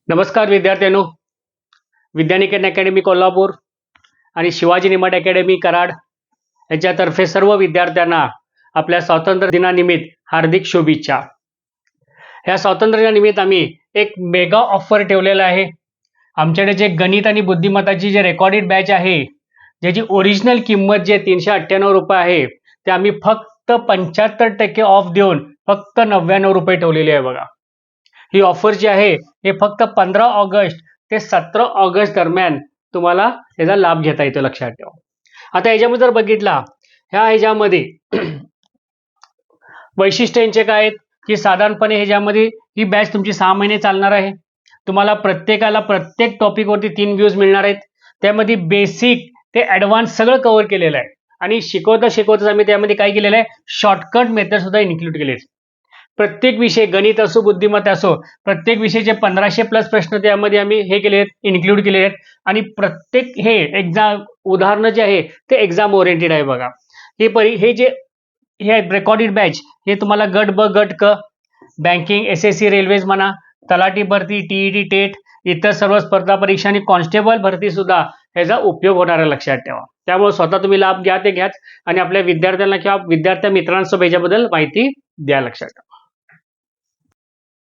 नमस्कार विद्यार्थ्यांनो, विद्यानिकेतन अकॅडमी कोल्हापूर आणि शिवाजी निमट अकॅडमी कराड यांच्यातर्फे सर्व विद्यार्थ्यांना आपल्या स्वातंत्र्य दिनानिमित्त हार्दिक शुभेच्छा. ह्या स्वातंत्र्य दिनानिमित्त आम्ही एक मेगा ऑफर ठेवलेला आहे. आमच्याकडे जे गणित आणि बुद्धिमत्ताची जे रेकॉर्डेड बॅच आहे, ज्याची ओरिजिनल किंमत जे 398 रुपये आहे, ते आम्ही फक्त 75% ऑफ देऊन फक्त 99 रुपये ठेवलेली आहे. बघा, ही ऑफर जी आहे हे फक्त 15 ऑगस्ट ते 17 ऑगस्ट दरम्यान तुम्हाला याचा लाभ घेता येतो, लक्षात ठेवा. आता याच्यामध्ये जर बघितला, ह्याच्यामध्ये वैशिष्ट्य यांचे काय आहेत की साधारणपणे ह्याच्यामध्ये ही बॅच तुमची 6 महिने चालणार आहे. तुम्हाला प्रत्येकाला प्रत्येक टॉपिकवरती 3 व्ह्यूज मिळणार आहेत. त्यामध्ये बेसिक ते ॲडव्हान्स सगळं कव्हर केलेलं आहे आणि शिकवता आम्ही त्यामध्ये काय केलेलं आहे, शॉर्टकट मेथड सुद्धा इन्क्लूड केले. प्रत्येक विषय, गणित असो बुद्धिमत्ता असो, प्रत्येक विषयाचे 1500+ प्रश्न त्यामध्ये आम्ही हे केले आहेत, इन्क्लूड केले आहेत. आणि प्रत्येक हे एक्झाम उदाहरणं जे आहे ते एक्झाम ओरिएंटेड आहे. बघा, हे जे हे रेकॉर्डेड बॅच हे तुम्हाला गट ब गट क, बँकिंग, SSC, रेल्वेज म्हणा, तलाठी भरती, TET, टेट, इतर सर्व स्पर्धा परीक्षा आणि कॉन्स्टेबल भरती सुद्धा याचा उपयोग होणार आहे, लक्षात ठेवा. त्यामुळे स्वतः तुम्ही लाभ घ्या, ते घ्याच आणि आपल्या विद्यार्थ्यांना किंवा विद्यार्थी मित्रांसोबत याच्याबद्दल माहिती द्या, लक्षात ठेवा.